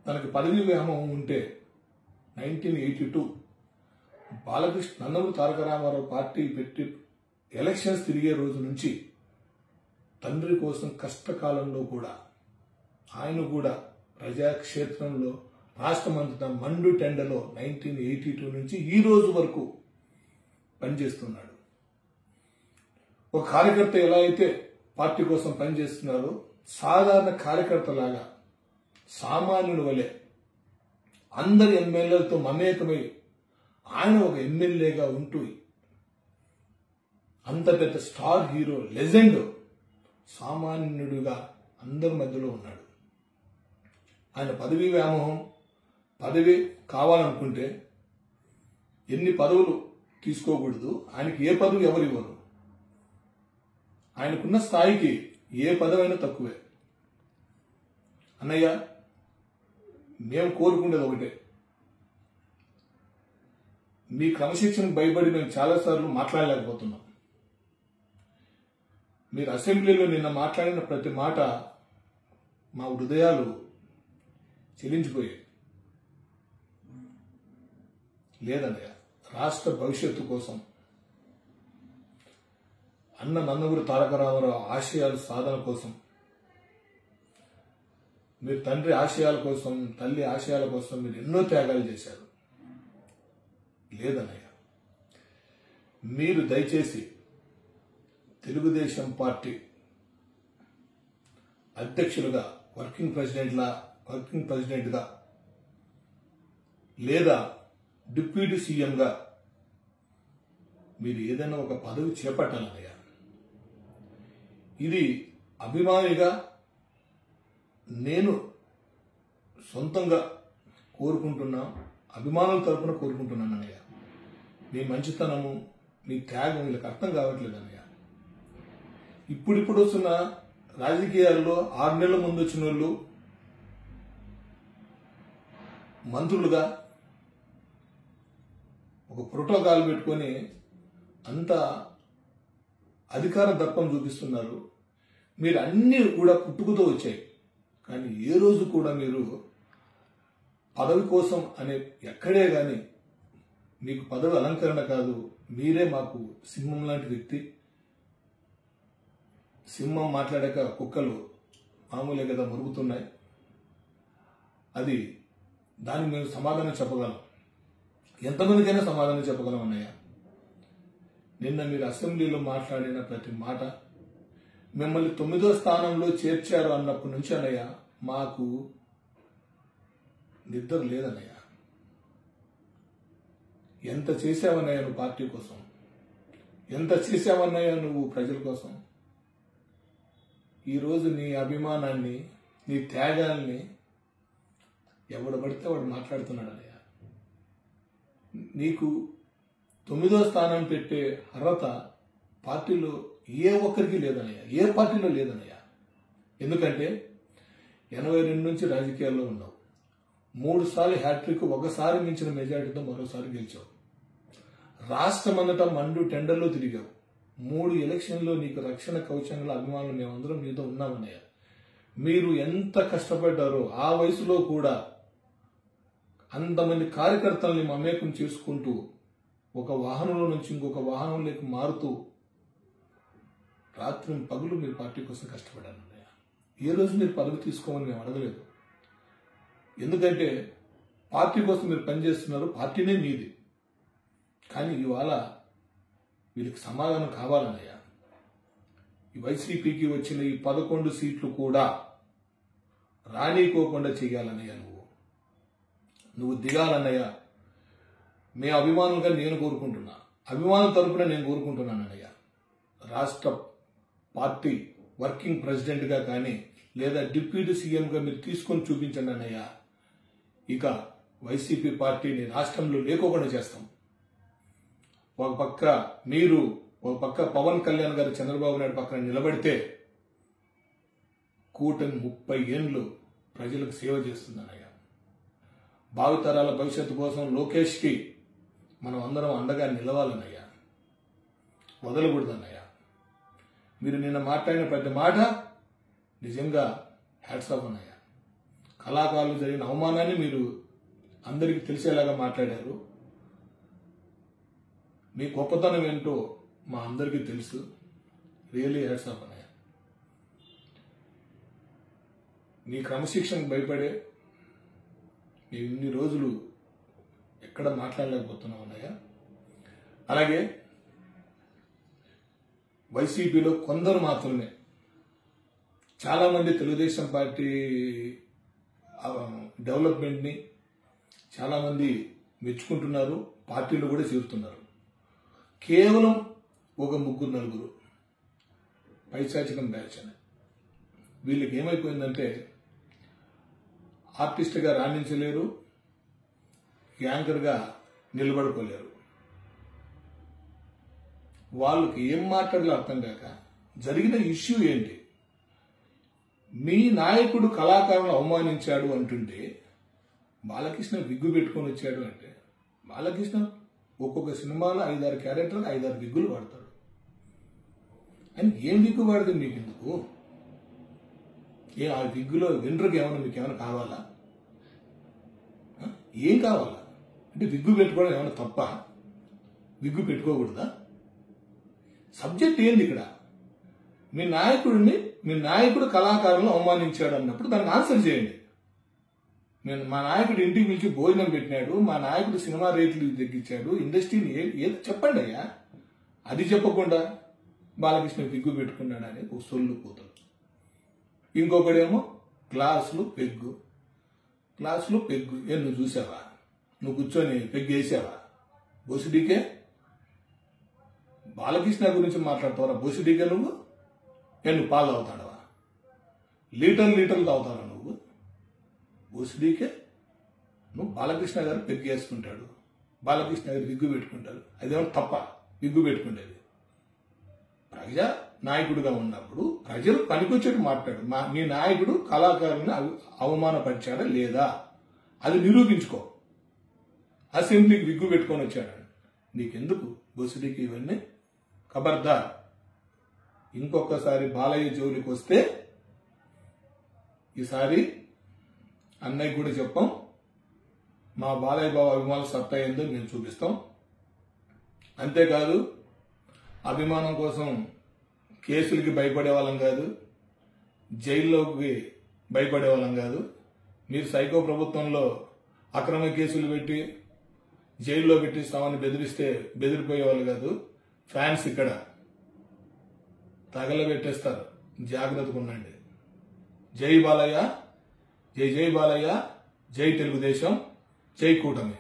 తనకి పదవీ వ్యామోహం ఉంటే 1982 బాలకృష్ణ నందమూరి తారక రామారావు పార్టీ పెట్టి ఎలక్షన్స్ తిరిగే రోజు నుంచి తండ్రి కోసం కష్టకాలంలో కూడా ఆయన కూడా ప్రజాక్షేత్రంలో రాష్ట్రమంతటా మండు టెండలో 1982 నుంచి ఈ రోజు వరకు పనిచేస్తున్నాడు. ఒక కార్యకర్త ఎలా అయితే పార్టీ కోసం పనిచేస్తున్నారో సాధారణ కార్యకర్తలాగా సామాన్యుల వలె అందరి ఎమ్మెల్యేలతో మమేకమై ఆయన ఒక ఎమ్మెల్యేగా ఉంటూ అంత పెద్ద స్టార్ హీరో లెజెండ్ సామాన్యుడిగా అందరి మధ్యలో ఉన్నాడు. ఆయన పదవీ వ్యామోహం పదవి కావాలనుకుంటే ఎన్ని పదవులు తీసుకోకూడదు, ఆయనకి ఏ పదవి ఎవరు ఇవ్వరు. ఆయనకున్న స్థాయికి ఏ పదవైనా తక్కువే. అన్నయ్య, మేము కోరుకునేది ఒకటే, మీ క్రమశిక్షణకు భయపడి మేము చాలాసార్లు మాట్లాడలేకపోతున్నాం. మీరు అసెంబ్లీలో నిన్న మాట్లాడిన ప్రతి మాట మా హృదయాలు చెలించిపోయాయి. లేదన్నయ్య, రాష్ట్ర భవిష్యత్తు కోసం అన్న నందమూరి తారక రామారావు ఆశయాల సాధన కోసం, మీరు తండ్రి ఆశయాల కోసం, తల్లి ఆశయాల కోసం మీరు ఎన్నో త్యాగాలు చేశారు. లేదన్నయ్య, మీరు దయచేసి తెలుగుదేశం పార్టీ అధ్యక్షులుగా వర్కింగ్ ప్రెసిడెంట్గా లేదా డిప్యూటీ సీఎంగా మీరు ఏదైనా ఒక పదవి చేపట్టాలన్నయ్య. ఇది అభిమానిగా నేను సొంతంగా కోరుకుంటున్నా, అభిమానుల తరపున కోరుకుంటున్నాను అన్నయ్య. మీ మంచితనము, మీ త్యాగం వీళ్ళకి అర్థం కావట్లేదు అన్నయ్య. ఇప్పుడిప్పుడు వస్తున్న రాజకీయాల్లో 6 నెలల ముందు వచ్చిన వాళ్ళు మంత్రులుగా ఒక ప్రోటోకాల్ పెట్టుకొని అంత అధికార దర్పం చూపిస్తున్నారు. మీరు అన్నీ కూడా పుట్టుకతో వచ్చాయి, కానీ ఏ రోజు కూడా మీరు పదవి కోసం అనే ఎక్కడే కానీ మీకు పదవి అలంకరణ కాదు, మీరే మాకు సింహం లాంటి వ్యక్తి. సింహం మాట్లాడాక కుక్కలు మామూలే కదా మురుగుతున్నాయి. అది దానికి మేము సమాధానం చెప్పగలం, ఎంతమందికైనా సమాధానం చెప్పగలం అన్నయ్య. నిన్న మీరు అసెంబ్లీలో మాట్లాడిన ప్రతి మాట, మిమ్మల్ని 9వ స్థానంలో చేర్చారు అన్నప్పటి నుంచి అన్నయ్య మాకు నిద్ర లేదన్నయ్య. ఎంత చేశావన్నయ్య నువ్వు పార్టీ కోసం, ఎంత చేశావన్నయ్య నువ్వు ప్రజల కోసం. ఈరోజు నీ అభిమానాన్ని, నీ త్యాగాల్ని ఎవడు పడితే వాడు మాట్లాడుతున్నాడు అన్నయ్య. నీకు 9వ స్థానం పెట్టే అర్హత పార్టీలో ఏ ఒక్కరికి లేదన్నయ్య, ఏ పార్టీలో లేదన్నయ్య. ఎందుకంటే 82 నుంచి రాజకీయాల్లో ఉన్నావు, 3 సార్లు హ్యాట్రిక్, ఒకసారి మించిన మెజారిటీతో మరోసారి గెలిచావు. రాష్ట్రమంతటా మండు టెండర్లో తిరిగావు. 3 ఎలక్షన్లో నీకు రక్షణ కవచంలో అభిమానులు మేమందరం మీతో ఉన్నామన్నయ్య. మీరు ఎంత కష్టపడ్డారో ఆ వయసులో కూడా అంతమంది కార్యకర్తల్ని మమేకం చేసుకుంటూ ఒక వాహనంలో నుంచి ఇంకొక వాహనంలోకి మారుతూ రాత్రి పగులు మీరు పార్టీ కోసం కష్టపడారు అన్నయ్య. ఏ రోజు మీరు పదవి తీసుకోమని మేము అడగలేదు. ఎందుకంటే పార్టీ కోసం మీరు పనిచేస్తున్నారు, పార్టీనే మీది. కానీ ఇవాళ వీళ్ళకి సమాధానం కావాలన్నయ్య. ఈ వైసీపీకి వచ్చిన ఈ 11 సీట్లు కూడా రానీకోకుండా చేయాలన్నయ్య. నువ్వు దిగాలన్నయ్య. మీ అభిమానులుగా నేను కోరుకుంటున్నా, అభిమానుల తరపున నేను కోరుకుంటున్నానన్నయ్య. రాష్ట్ర పార్టీ వర్కింగ్ ప్రెసిడెంట్గా కానీ లేదా డిప్యూటీ సీఎంగా మీరు తీసుకొని చూపించండి అన్నయ్య. ఇక వైసీపీ పార్టీని రాష్ట్రంలో లేకోకుండా చేస్తాం. ఒక పక్క మీరు, ఒక పక్క పవన్ కళ్యాణ్ గారు చంద్రబాబు నాయుడు పక్కన నిలబడితే కూటమి 30 ఏళ్ళు ప్రజలకు సేవ చేస్తుందన్నయ్య. భావితరాల భవిష్యత్తు కోసం లోకేష్కి మనం అందరం అండగా నిలవాలన్నయ్య, వదలకూడదన్నయ్య. మీరు నిన్న మాట్లాడిన ప్రతి మాట నిజంగా హ్యాట్స్ ఆఫ్ అన్నయ్య. కళాకారులు జరిగిన అవమానాన్ని మీరు అందరికీ తెలిసేలాగా మాట్లాడారు. మీ గొప్పతనం ఏంటో మా అందరికీ తెలుసు. రియల్లీ హ్యాట్స్ ఆఫ్ అన్నయ్య. నీ క్రమశిక్షణకు భయపడే మేము ఇన్ని రోజులు ఎక్కడ మాట్లాడలేకపోతున్నాం అన్నయ్య. అలాగే వైసీపీలో కొందరు మాత్రమే, చాలా మంది తెలుగుదేశం పార్టీ డెవలప్మెంట్ని చాలా మంది మెచ్చుకుంటున్నారు, పార్టీలో కూడా చేరుతున్నారు. కేవలం ఒక 3-4 పైశాచికం బ్యాచ్ అని. వీళ్ళకి ఏమైపోయిందంటే ఆర్టిస్ట్గా రాణించలేరు, యాంకర్గా నిలబడుకోలేరు. వాళ్ళకి ఏం మాట్లాడాలో అర్థం కాక జరిగిన ఇష్యూ ఏంటి? మీ నాయకుడు కళాకారులను అవమానించాడు అంటుంటే బాలకృష్ణ విగ్గు పెట్టుకొని వచ్చాడు అంటే, బాలకృష్ణ ఒక్కొక్క సినిమాలో 5-6 క్యారెక్టర్లు 5-6 విగ్గులు వాడతాడు. అని ఏం విగ్గు వాడితే మీకు ఎందుకు? ఆ విగ్గులో వెంట్రుకి ఏమైనా మీకు ఏమైనా కావాలా? ఏం కావాలా? అంటే విగ్గు పెట్టుకోవడం ఏమైనా తప్ప? విగ్గు పెట్టుకోకూడదా? సబ్జెక్ట్ ఏంది ఇక్కడ? మీ నాయకుడు కళాకారులను అవమానించాడు అన్నప్పుడు దానికి ఆన్సర్ చేయండి. మా నాయకుడు ఇంటికి పిలిచి భోజనం పెట్టినాడు, మా నాయకుడు సినిమా రేట్లు తగ్గించాడు, ఇండస్ట్రీని ఏదో చెప్పండి అయ్యా. అది చెప్పకుండా బాలకృష్ణ విగ్గు పెట్టుకున్నాడు అని ఒక సొల్లు కూతురు. ఇంకొకడేమో గ్లాసులు పెగ్గు. నువ్వు చూసావా? నువ్వు కూర్చొని పెగ్గు వేసావా? బోసిడీకే బాలకృష్ణ గురించి మాట్లాడతావరా? బోసిడీకే నువ్వు పాలు తాగుతాడవా? లీటర్లు తాగుతావా నువ్వు? బోసిడీకే నువ్వు బాలకృష్ణ గారు పెగ్గు వేసుకుంటాడు, బాలకృష్ణ గారు విగ్గు పెట్టుకుంటారు. అదేమో తప్ప విగ్గు పెట్టుకుంటేది? ప్రజా నాయకుడిగా ఉన్నప్పుడు ప్రజలు పనికొచ్చేట్టు మాట్లాడు. మీ నాయకుడు కళాకారుని అవమానపరిచాడా లేదా అది నిరూపించుకో. అసెంబ్లీకి విగ్గు పెట్టుకొని వచ్చాడు. నీకెందుకు బొసిడీకి ఇవన్నీ? ఖబర్దార్, ఇంకొకసారి బాలయ్య జోలికి వస్తే ఈసారి అన్నయ్య కూడా చెప్పాం, మా బాలయ్య బాబు అభిమానులు సత్తా ఏందో మేము చూపిస్తాం. అంతేకాదు, అభిమానం కోసం కేసులకి భయపడే వాళ్ళం కాదు, జైల్లోకి భయపడే వాళ్ళం కాదు. మీరు సైకో ప్రభుత్వంలో అక్రమ కేసులు పెట్టి జైల్లో పెట్టిస్తామని బెదిరిపోయేవాళ్ళు కాదు. ఫ్యాన్స్ ఇక్కడ తగలబెట్టేస్తారు, జాగ్రత్తగా ఉండండి. జై బాలయ్య, జై బాలయ్య, జై తెలుగుదేశం, జై కూటమి.